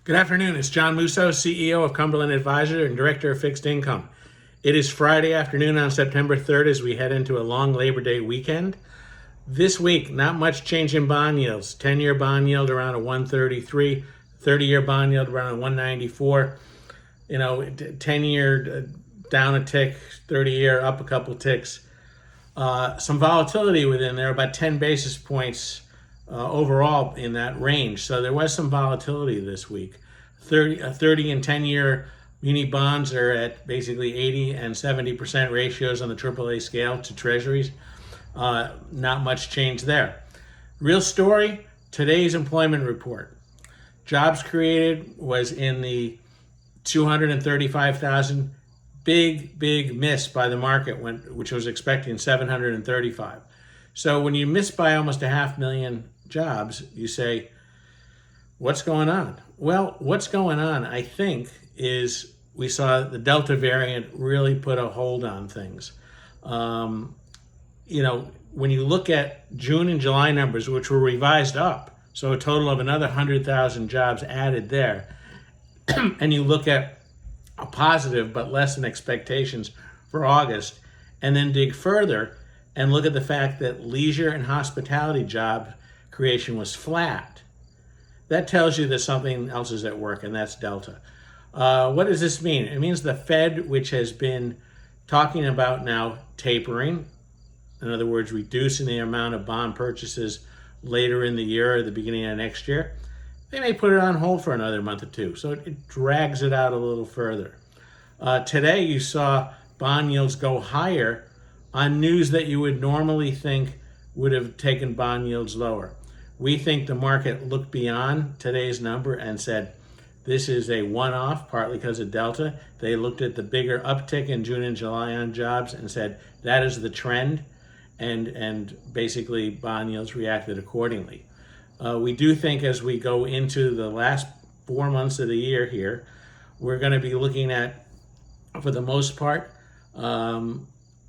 Good afternoon. It's John Mousseau, CEO of Cumberland Advisors and Director of Fixed Income. It is Friday afternoon on September 3rd as we head into a long Labor Day weekend. This week, not much change in bond yields. 10-year bond yield around a 133, 30-year bond yield around a 194. 10-year down a tick, 30-year up a couple ticks. Some volatility within there, about 10 basis points overall in that range. So there was some volatility this week. 30 and 10-year muni bonds are at basically 80 and 70% ratios on the AAA scale to treasuries. Not much change there. Real story, today's employment report. Jobs created was in the 235,000, big miss by the market, which was expecting 735. So when you miss by almost 500,000 jobs, you say, what's going on? Well, what's going on, I think, is we saw the Delta variant really put a hold on things. When you look at June and July numbers, which were revised up, so a total of another 100,000 jobs added there, and you look at a positive but less than expectations for August, and then dig further and look at the fact that leisure and hospitality job creation was flat. That tells you that something else is at work, and that's Delta. What does this mean? It means the Fed, which has been talking about now tapering, in other words, reducing the amount of bond purchases later in the year or the beginning of next year, they may put it on hold for another month or two. So it drags it out a little further. Today, you saw bond yields go higher on news that you would normally think would have taken bond yields lower. We think the market looked beyond today's number and said, this is a one-off, partly because of Delta. They looked at the bigger uptick in June and July on jobs and said, that is the trend, and basically bond yields reacted accordingly. We do think as we go into the last 4 months of the year here, we're going to be looking at, for the most part,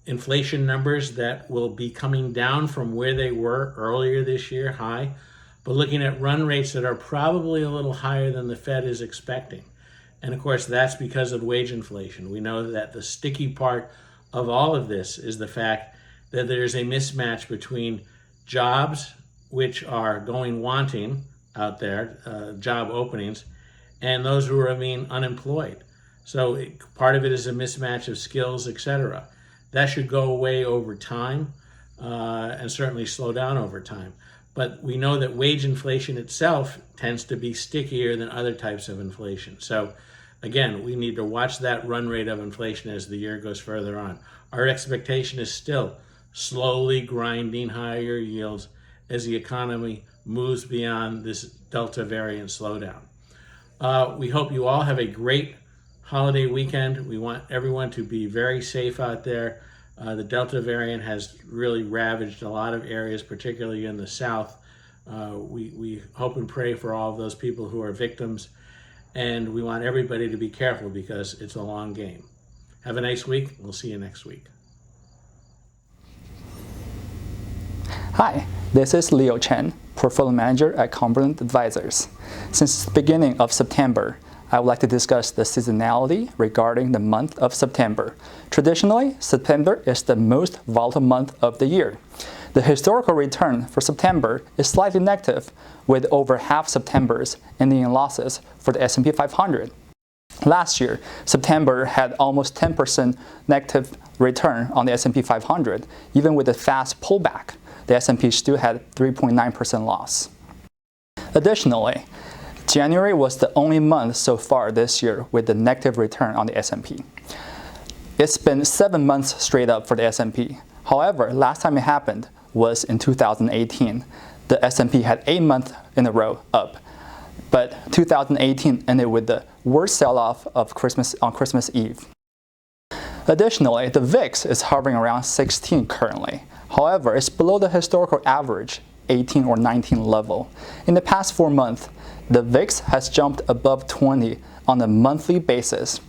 inflation numbers that will be coming down from where they were earlier this year, high, but looking at run rates that are probably a little higher than the Fed is expecting. And of course, that's because of wage inflation. We know that the sticky part of all of this is the fact that there's a mismatch between jobs, which are going wanting out there, job openings, and those who remain unemployed. So part of it is a mismatch of skills, etc. That should go away over time and certainly slow down over time. But we know that wage inflation itself tends to be stickier than other types of inflation. So again, we need to watch that run rate of inflation as the year goes further on. Our expectation is still slowly grinding higher yields as the economy moves beyond this Delta variant slowdown. We hope you all have a great holiday weekend. We want everyone to be very safe out there. The Delta variant has really ravaged a lot of areas, particularly in the South. We hope and pray for all of those people who are victims, and we want everybody to be careful because it's a long game. Have a nice week. We'll see you next week. Hi, this is Chen, Portfolio Manager at Cumberland Advisors. Since the beginning of September, I would like to discuss the seasonality regarding the month of September. Traditionally, September is the most volatile month of the year. The historical return for September is slightly negative, with over half Septembers ending in losses for the S&P 500. Last year, September had almost 10% negative return on the S&P 500. Even with a fast pullback, the S&P still had 3.9% loss. Additionally, January was the only month so far this year with a negative return on the S&P. It's been 7 months straight up for the S&P. However, last time it happened was in 2018. The S&P had 8 months in a row up. But 2018 ended with the worst sell-off of on Christmas Eve. Additionally, the VIX is hovering around 16 currently. However, it's below the historical average, 18 or 19 level. In the past 4 months, the VIX has jumped above 20 on a monthly basis.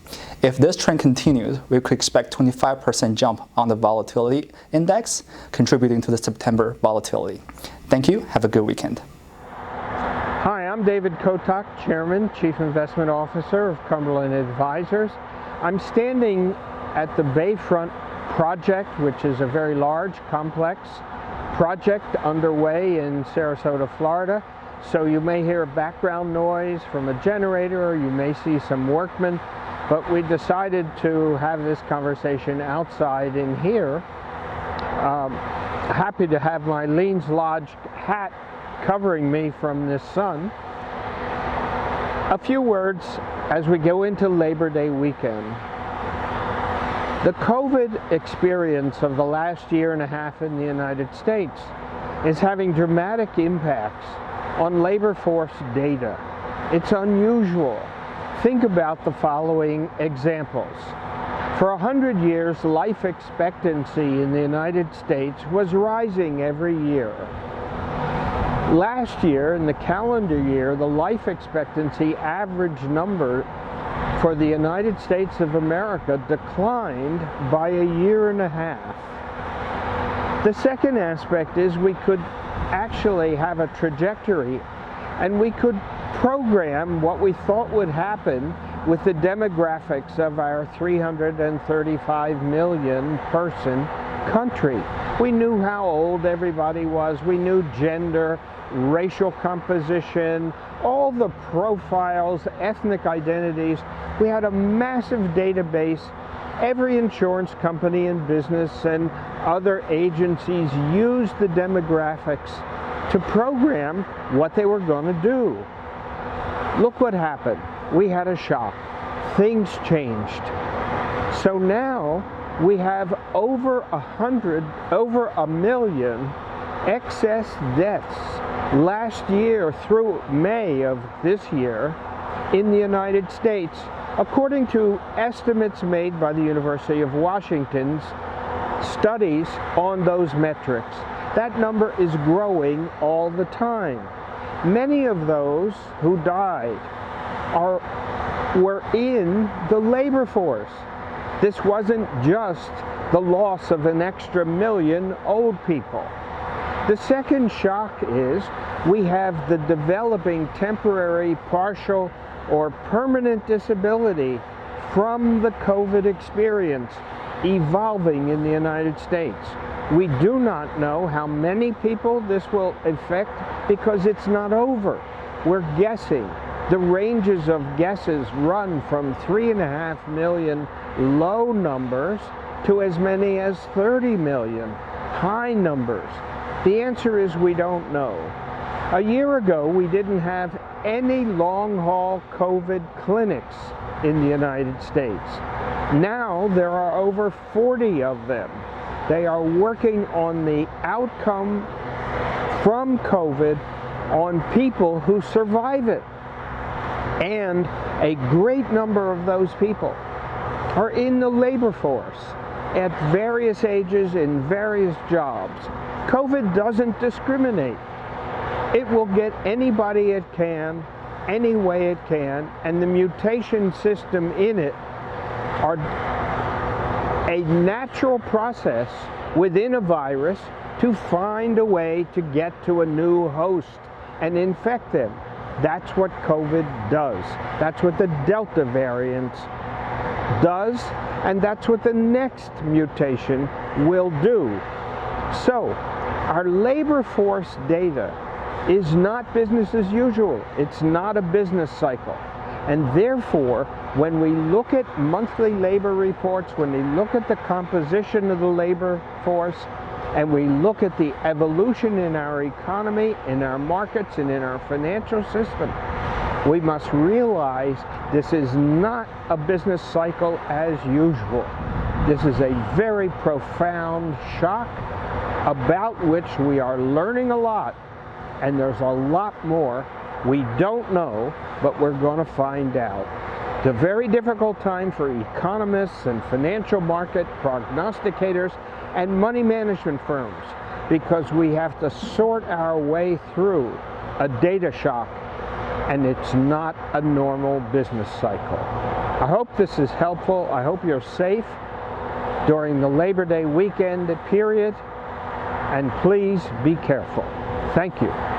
If this trend continues, we could expect 25% jump on the volatility index, contributing to the September volatility. Thank you. Have a good weekend. Hi, I'm David Kotok, Chairman, Chief Investment Officer of Cumberland Advisors. I'm standing at the Bayfront project, which is a very large, complex project underway in Sarasota, Florida. So you may hear background noise from a generator, or you may see some workmen, but we decided to have this conversation outside in here. Happy to have my Leans Lodge hat covering me from this sun. A few words as we go into Labor Day weekend. The COVID experience of the last year and a half in the United States is having dramatic impacts on labor force data. It's unusual. Think about the following examples. For 100 years, life expectancy in the United States was rising every year. Last year, in the calendar year, the life expectancy average number for the United States of America declined by a year and a half. The second aspect is we could actually have a trajectory, and we could program what we thought would happen with the demographics of our 335 million person country. We knew how old everybody was, we knew gender, racial composition, all the profiles, ethnic identities. We had a massive database. Every insurance company and business and other agencies used the demographics to program what they were going to do. Look what happened. We had a shock. Things changed. So now we have over a million excess deaths last year through May of this year in the United States, according to estimates made by the University of Washington's studies on those metrics. That number is growing all the time. Many of those who died were in the labor force. This wasn't just the loss of an extra million old people. The second shock is we have the developing temporary, partial, or permanent disability from the COVID experience evolving in the United States. We do not know how many people this will affect because it's not over. We're guessing. The ranges of guesses run from 3.5 million low numbers to as many as 30 million high numbers. The answer is we don't know. A year ago, we didn't have any long-haul COVID clinics in the United States. Now there are over 40 of them. They are working on the outcome from COVID on people who survive it. And a great number of those people are in the labor force at various ages in various jobs. COVID doesn't discriminate. It will get anybody it can, any way it can, and the mutation system in it are a natural process within a virus to find a way to get to a new host and infect them. That's what COVID does. That's what the Delta variant does, and that's what the next mutation will do. So, our labor force data is not business as usual. It's not a business cycle. And therefore, when we look at monthly labor reports, when we look at the composition of the labor force, and we look at the evolution in our economy, in our markets, and in our financial system, we must realize this is not a business cycle as usual. This is a very profound shock about which we are learning a lot, and there's a lot more we don't know, but we're going to find out. It's a very difficult time for economists and financial market prognosticators and money management firms because we have to sort our way through a data shock, and it's not a normal business cycle. I hope this is helpful. I hope you're safe during the Labor Day weekend period, and please be careful. Thank you.